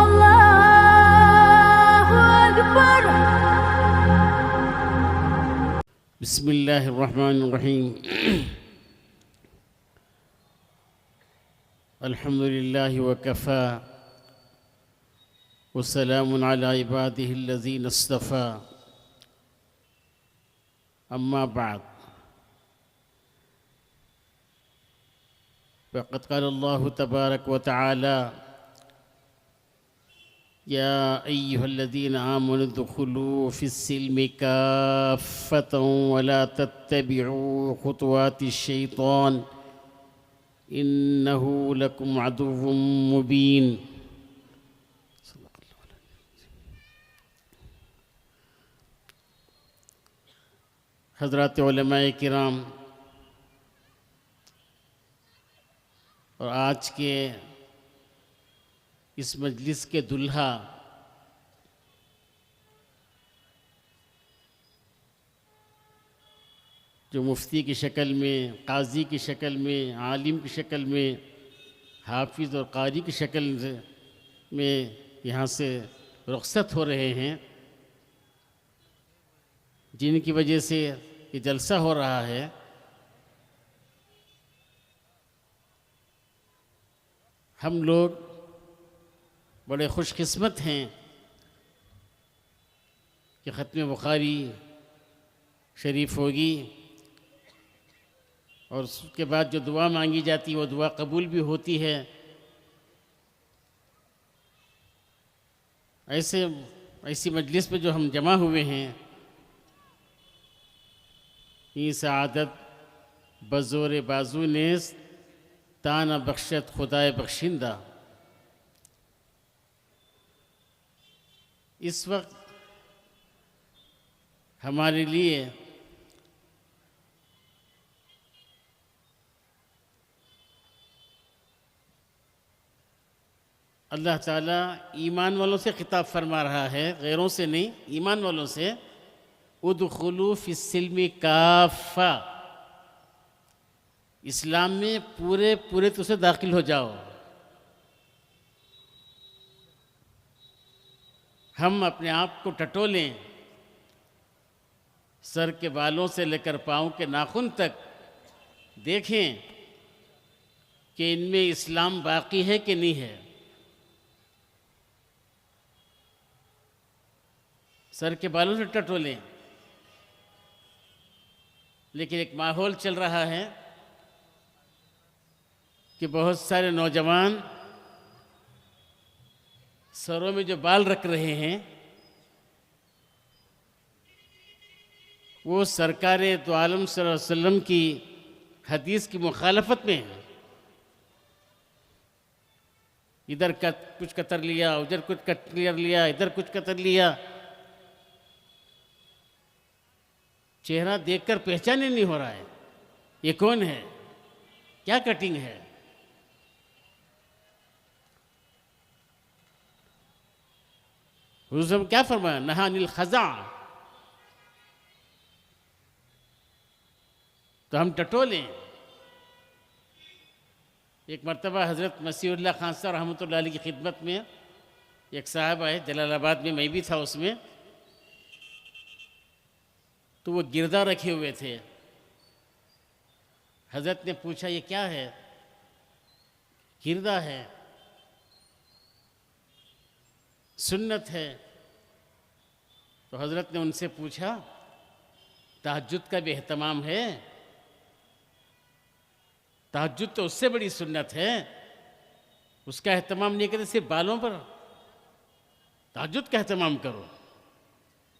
अल्लाहु अकबर। बिस्मिल्लाहिर्रहमानिर्रहीम। अल्हम्दुलिल्लाहि वकफ़ा वस्सलामुन अला इबादिहिल्लज़ीना इस्तफ़ा। अम्मा बाद, फ़क़द क़ाल अल्लाहु तबारक व तआला या अय्युहल्लज़ीना आमनु उद्ख़ुलू फ़िस्सिल्मि काफ़्फ़तन वला तत्तबिऊ ख़ुतवातिश्शैतान इन्नहु लकुम अदुव्वुम मुबीन। हज़रात उलमाए किराम और आज के इस मजलिस के दुल्हा जो मुफ्ती की शक्ल में, काजी की शक्ल में, आलिम की शक्ल में, हाफिज़ और कारी की शक्ल में यहाँ से रुखसत हो रहे हैं, जिनकी वजह से ये जलसा हो रहा है, हम लोग बड़े खुशकिस्मत हैं कि ख़त्म बुखारी शरीफ होगी और उसके बाद जो दुआ मांगी जाती है वो दुआ कबूल भी होती है। ऐसी मजलिस में जो हम जमा हुए हैं, ये सआदत बज़ोर बाजू नेज़ ताना बख्शत खुदाए बख्शिंदा। इस वक्त हमारे लिए अल्लाह ताला ईमान वालों से खिताब फरमा रहा है, गैरों से नहीं, ईमान वालों से। उद्खुलू फिस्सिल्मि काफ़ा, इस्लाम में पूरे पूरे तुझे दाखिल हो जाओ। हम अपने आप को टटोलें, सर के बालों से लेकर पाँव के नाखून तक, देखें कि इनमें इस्लाम बाकी है कि नहीं है। सर के बालों से टटोलें। लेकिन एक माहौल चल रहा है कि बहुत सारे नौजवान सरों में जो बाल रख रहे हैं वो सरकार दो आलम सल्लल्लाहु अलैहि वसल्लम की हदीस की मुखालफत में है। इधर कुछ कतर लिया, उधर कुछ कतर लिया, इधर कुछ कतर लिया। चेहरा देखकर पहचान ही नहीं हो रहा है ये कौन है, क्या कटिंग है। हुज़ूर क्या फरमाया, नहा अनिल खज़ा, तो हम टटोलें। एक मरतबा हज़रत मसीहुल्लाह खान साहब रहमतुल्लाह अलैह की खिदमत में एक साहब आए, जलालाबाद में, मैं भी था उसमें, तो वो गिरदा रखे हुए थे। हज़रत ने पूछा ये क्या है? गिरदा है, सुन्नत है। तो हज़रत ने उनसे पूछा तहज्जुद का भी एहतमाम है? तहज्जुद तो उससे बड़ी सुन्नत है, उसका एहतमाम नहीं करते, सिर्फ बालों पर तहज्जुद का एहतमाम करो।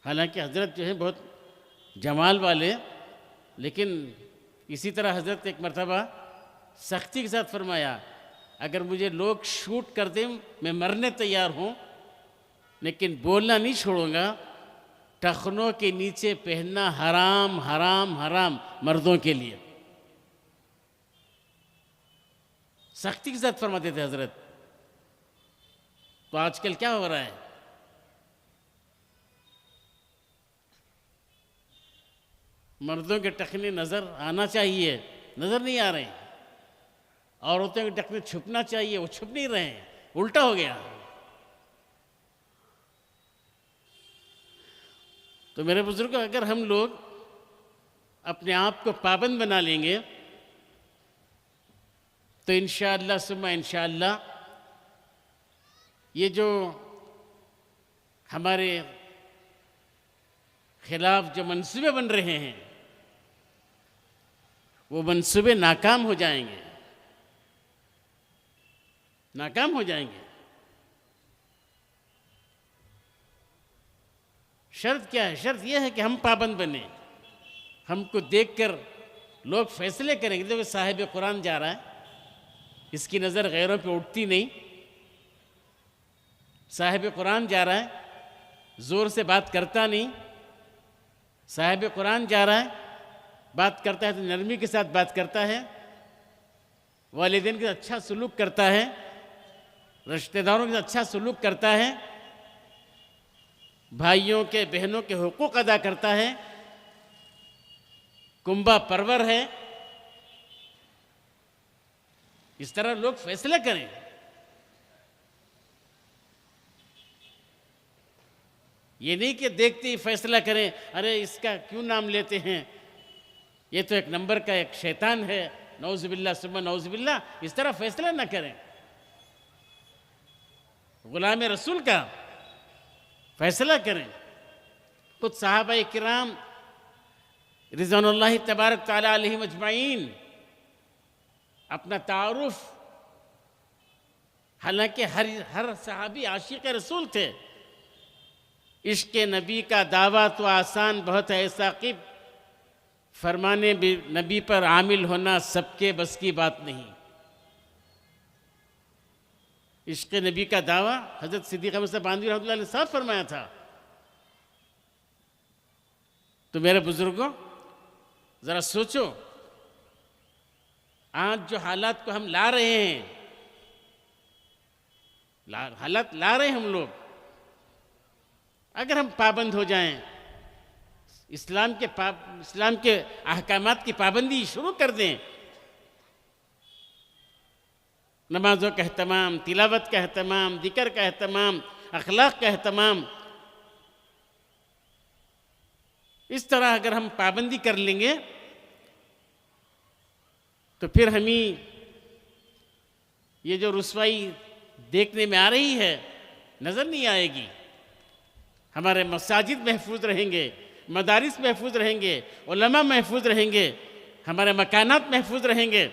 हालांकि हज़रत जो है बहुत जमाल वाले, लेकिन इसी तरह हज़रत एक मरतबा सख्ती के साथ फरमाया, अगर मुझे लोग शूट कर दें मैं मरने तैयार हूँ, लेकिन बोलना नहीं छोड़ूंगा, टखनों के नीचे पहनना हराम हराम हराम मर्दों के लिए। सख्ती के साथ फरमाते थे हज़रत। तो आजकल क्या हो रहा है, मर्दों के टखने नज़र आना चाहिए, नज़र नहीं आ रहे। औरतों के टखने छुपना चाहिए, वो छुप नहीं रहे हैं, उल्टा हो गया। तो मेरे बुजुर्गों, अगर हम लोग अपने आप को पाबंद बना लेंगे तो इंशाअल्लाह सुम्मा इंशाअल्लाह ये जो हमारे खिलाफ जो मंसूबे बन रहे हैं वो मंसूबे नाकाम हो जाएंगे, नाकाम हो जाएंगे। शर्त क्या है? शर्त यह है कि हम पाबंद बने, हमको देखकर लोग फैसले करेंगे। देखो साहिब कुरान जा रहा है, इसकी नज़र गैरों पे उठती नहीं। साहिब कुरान जा रहा है, ज़ोर से बात करता नहीं। साहिब कुरान जा रहा है, बात करता है तो नरमी के साथ बात करता है, वालिदैन के साथ अच्छा सलूक करता है, रिश्तेदारों के साथ अच्छा सलूक करता है, भाइयों के बहनों के हुकूक अदा करता है, कुंबा परवर है। इस तरह लोग फैसला करें। ये नहीं कि देखते ही फैसला करें, अरे इसका क्यों नाम लेते हैं, ये तो एक नंबर का एक शैतान है, नौज़ुबिल्लाह सुम्मा नौज़ुबिल्लाह। इस तरह फैसला ना करें। गुलाम रसूल का फैसला करें। कुछ सहाबा किराम रिज़वानुल्लाहि तबारक तआला अलैहिम अजमाइन अपना तारुफ, हालांकि हर सहाबी आशिक़ रसूल थे, इश्क़ नबी का दावा तो आसान बहुत है साक़िब, फरमाने भी नबी पर आमिल होना सबके बस की बात नहीं। इश्क़ नबी का दावा हज़रत सिद्दीक़ अहमद बांदवी रहमतुल्लाह अलैह साहब फरमाया था। तो मेरे बुज़ुर्गों, ज़रा सोचो, आज जो हालात को हम ला रहे हैं, हालात ला रहे हैं हम लोग, अगर हम पाबंद हो जाएं, इस्लाम के अहकामात की पाबंदी शुरू कर दें, नमाज़ों का अहतमाम, तिलावत का अहतमाम, जिक्र का अहतमाम, अखलाक का अहतमाम, इस तरह अगर हम पाबंदी कर लेंगे तो फिर हमें ये जो रुसवाई देखने में आ रही है नज़र नहीं आएगी। हमारे मसाजिद महफूज रहेंगे, मदारिस महफूज रहेंगे, उलमा महफूज रहेंगे, हमारे मकानात महफूज रहेंगे।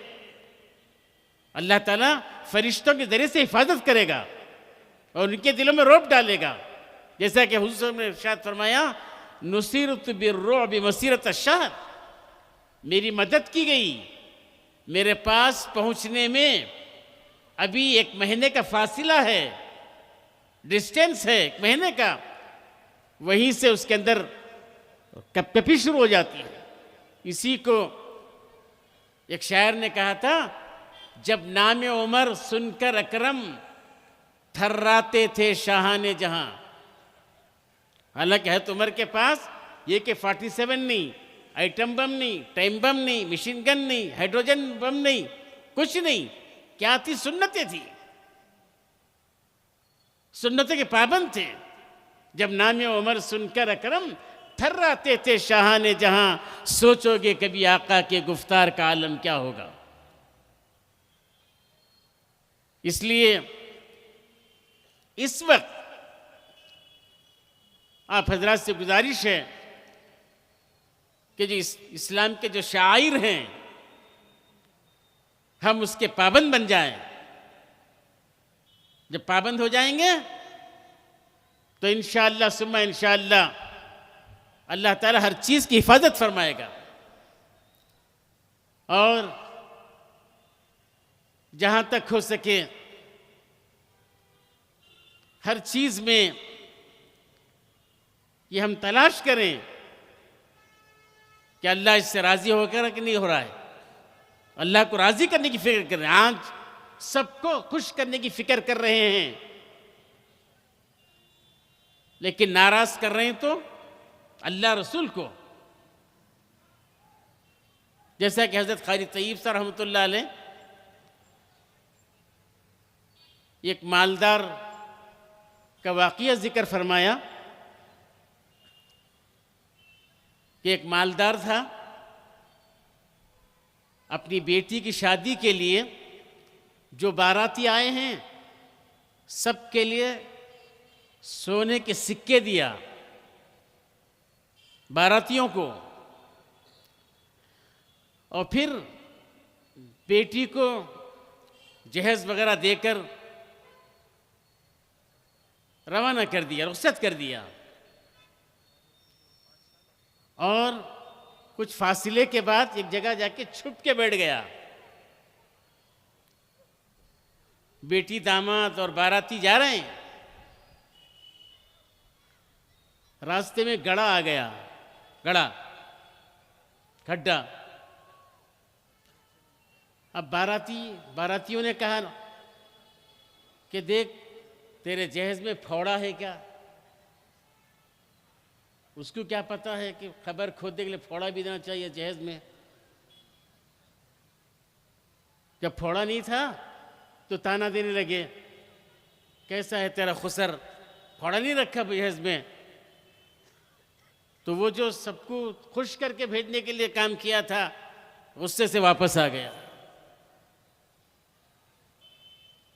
अल्लाह ताला फरिश्तों के ज़रिए से हिफाजत करेगा और उनके दिलों में रौब डालेगा। जैसा कि हुज़ूर ने इरशाद फरमाया, नुसीरत बिर्रुअब मसीरत अश-शहर, मेरी मदद की गई, मेरे पास पहुंचने में अभी 1 महीने का फासिला है, डिस्टेंस है 1 महीने का, वहीं से उसके अंदर कपकपी शुरू हो जाती है। इसी को एक शायर ने कहा था, जब नाम उमर सुनकर अकरम थर्राते थे शाहाने जहां। हालांकि है उमर के पास ये के 47 नहीं, आइटम बम नहीं, टाइम बम नहीं, मशीन गन नहीं, हाइड्रोजन बम नहीं, कुछ नहीं। क्या थी? सुन्नतें थी, सुन्नतों के पाबंद थे। जब नाम उमर सुनकर अकरम थर्राते थे शाहाने जहां, सोचोगे कभी आका के गुफ्तार का आलम क्या होगा। इसलिए इस वक्त आप हजरात से गुजारिश है कि जो इस्लाम के जो शाइर हैं हम उसके पाबंद बन जाएं। जब पाबंद हो जाएंगे तो इंशाअल्लाह सुम्मा इंशाअल्लाह अल्लाह ताला हर चीज़ की हिफाजत फरमाएगा। और जहाँ तक हो सके हर चीज़ में ये हम तलाश करें कि अल्लाह इससे राज़ी होकर कि नहीं हो रहा है। अल्लाह को राज़ी करने की फ़िक्र कर रहे हैं। आज सबको खुश करने की फ़िक्र कर रहे हैं, लेकिन नाराज़ कर रहे हैं तो अल्लाह रसूल को। जैसा कि हज़रत क़ारी तय्यब साहब रहमतुल्लाह अलैह एक मालदार का वाक़िया ज़िक्र फरमाया। कि एक मालदार था, अपनी बेटी की शादी के लिए जो बाराती आए हैं सबके लिए सोने के सिक्के दिया बारातियों को, और फिर बेटी को जहेज वगैरह देकर रवाना कर दिया, रुखसत कर दिया। और कुछ फासले के बाद एक जगह जाके छुप के बैठ गया। बेटी, दामाद और बाराती जा रहे हैं, रास्ते में गड़ा आ गया, खड्डा। अब बारातियों ने कहा कि देख, तेरे जहेज में फोड़ा है क्या? उसको क्या पता है कि खबर खोदने के लिए फोड़ा भी देना चाहिए जहेज में। जब फोड़ा नहीं था तो ताना देने लगे, कैसा है तेरा खुसर, फोड़ा नहीं रखा जहेज में। तो वो जो सबको खुश करके भेजने के लिए काम किया था, गुस्से से वापस आ गया।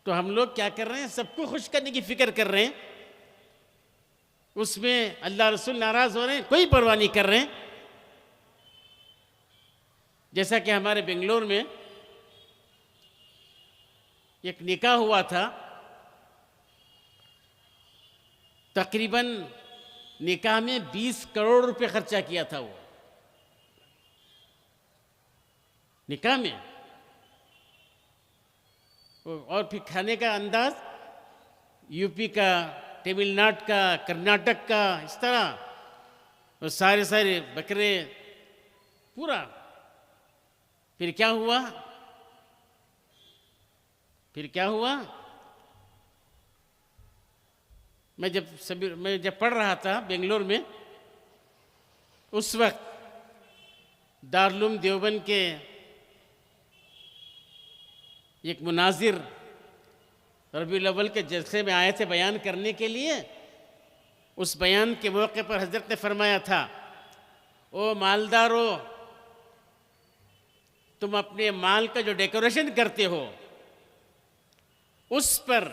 तो हम लोग क्या कर रहे हैं, सबको खुश करने की फिक्र कर रहे हैं, उसमें अल्लाह रसूल नाराज हो रहे हैं, कोई परवाह नहीं कर रहे हैं। जैसा कि हमारे बेंगलोर में एक निकाह हुआ था, तकरीबन निकाह में 20 करोड़ रुपए खर्चा किया था वो निकाह में। और फिर खाने का अंदाज यूपी का, तमिलनाडु का, कर्नाटक का, इस तरह, और सारे बकरे पूरा। फिर क्या हुआ, मैं जब पढ़ रहा था बेंगलोर में, उस वक्त दारुल देवबंद के एक मुनाजिर रबीउल अव्वल के जलसे में आए थे बयान करने के लिए। उस बयान के मौके पर हजरत ने फरमाया था, ओ मालदारो, तुम अपने माल का जो डेकोरेशन करते हो उस पर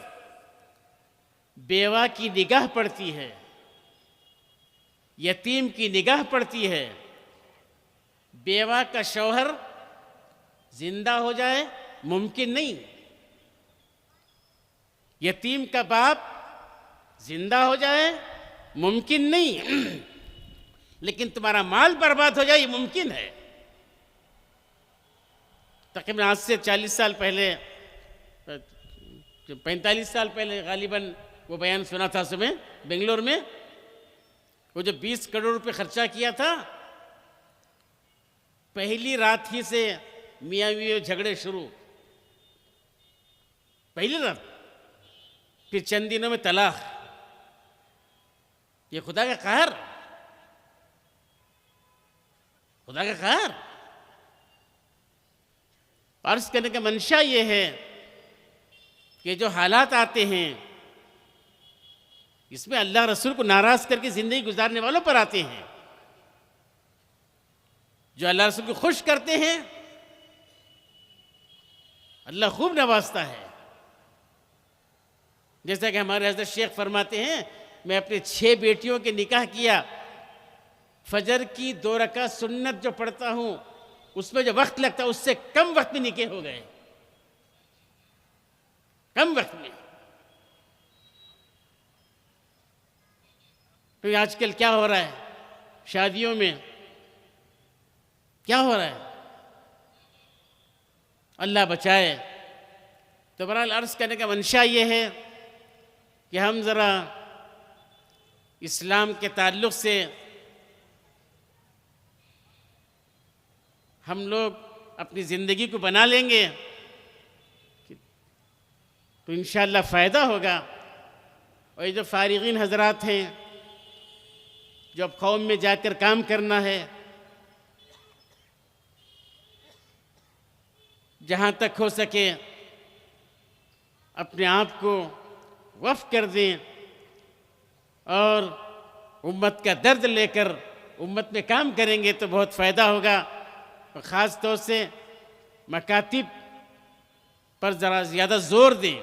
बेवा की निगाह पड़ती है, यतीम की निगाह पड़ती है। बेवा का शौहर जिंदा हो जाए मुमकिन नहीं, यतीम का बाप जिंदा हो जाए मुमकिन नहीं, लेकिन तुम्हारा माल बर्बाद हो जाए ये मुमकिन है। तकरीबन आज से 40 साल पहले, 45 साल पहले गालिबन वो बयान सुना था सुबह बेंगलोर में। वो जो 20 करोड़ रुपए खर्चा किया था, पहली रात ही से मियाँ बीवी झगड़े शुरू, पहली रात, फिर चंद दिनों में तलाक। ये खुदा का कहर, खुदा का कहर। अर्ज करने का मंशा ये है कि जो हालात आते हैं इसमें अल्लाह रसूल को नाराज करके जिंदगी गुजारने वालों पर आते हैं। जो अल्लाह रसूल को खुश करते हैं अल्लाह खूब नवाजता है। जैसा कि हमारे हज़रत शेख फरमाते हैं, मैं अपने 6 बेटियों के निकाह किया, फजर की 2 रकात सुन्नत जो पढ़ता हूं उसमें जो वक्त लगता है उससे कम वक्त में निकाह हो गए, कम वक्त में। तो आजकल क्या हो रहा है, शादियों में क्या हो रहा है, अल्लाह बचाए। तो बहरहाल अर्ज़ करने का मंशा ये है कि हम ज़रा इस्लाम के ताल्लुक़ से हम लोग अपनी ज़िंदगी को बना लेंगे तो इंशाअल्लाह फ़ायदा होगा। और ये जो फ़ारिग़ीन हज़रात हैं, जो अब कौम में जाकर काम करना है, जहाँ तक हो सके अपने आप को वफ़ कर दें और उम्मत का दर्द लेकर उम्मत में काम करेंगे तो बहुत फ़ायदा होगा। और ख़ास तौर से मकातिब पर ज़रा ज़्यादा ज़ोर दें,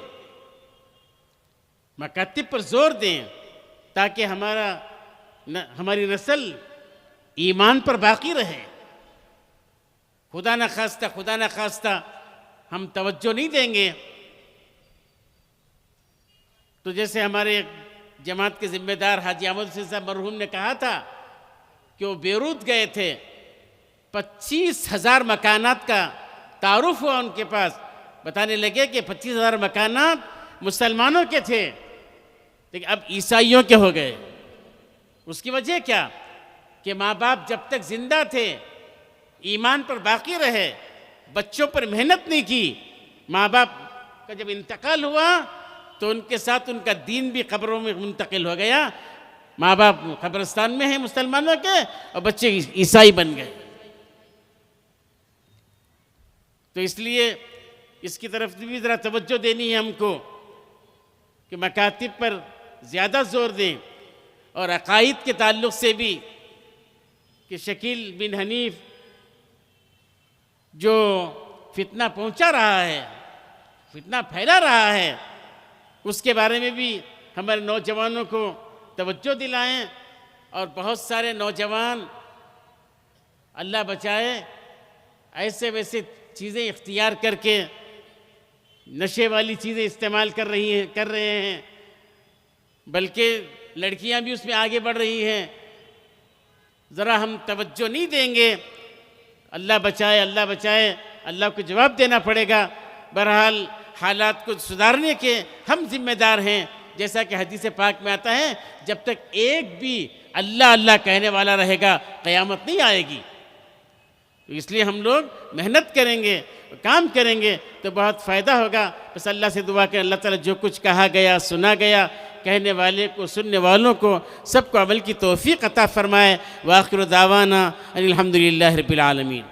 मकातिब पर ज़ोर दें, ताकि हमारी नस्ल ईमान पर बाकी रहे। खुदा न खास्ता हम तवज्जो नहीं देंगे तो जैसे हमारे जमात के ज़िम्मेदार हाजी अहमद हुसैन साहब मरहूम ने कहा था कि वो बेरूत गए थे, 25,000 मकानात का तारुफ हुआ उनके पास, बताने लगे कि 25,000 मकानात मुसलमानों के थे लेकिन अब ईसाइयों के हो गए। उसकी वजह क्या कि माँ बाप जब तक जिंदा थे ईमान पर बाकी रहे, बच्चों पर मेहनत नहीं की। माँ बाप का जब इंतकाल हुआ तो उनके साथ उनका दीन भी कब्रों में मुंतकिल हो गया। माँ बाप कब्रिस्तान में हैं मुसलमानों के और बच्चे ईसाई बन गए। तो इसलिए इसकी तरफ भी ज़रा तवज्जो देनी है हमको कि मकातिब पर ज़्यादा ज़ोर दें। और अकायद के ताल्लुक़ से भी कि शकील बिन हनीफ जो फितना पहुंचा रहा है, फितना फैला रहा है, उसके बारे में भी हमारे नौजवानों को तवज्जो दिलाएं। और बहुत सारे नौजवान अल्लाह बचाए ऐसे वैसे चीज़ें इख्तियार करके नशे वाली चीज़ें इस्तेमाल कर रहे हैं, बल्कि लड़कियां भी उसमें आगे बढ़ रही हैं। ज़रा हम तवज्जो नहीं देंगे, अल्लाह बचाए, अल्लाह को जवाब देना पड़ेगा। बहरहाल हालात को सुधारने के हम जिम्मेदार हैं। जैसा कि हदीस पाक में आता है, जब तक एक भी अल्लाह अल्लाह कहने वाला रहेगा क़यामत नहीं आएगी। तो इसलिए हम लोग मेहनत करेंगे, काम करेंगे तो बहुत फ़ायदा होगा। बस अल्लाह से दुआ करें, अल्लाह ताला जो कुछ कहा गया, सुना गया, कहने वाले को, सुनने वालों को सबको अमल की तौफीक अता फ़रमाए। व आखिर दावाना अनिल हम्दुलिल्लाहि रब्बिल आलमीन।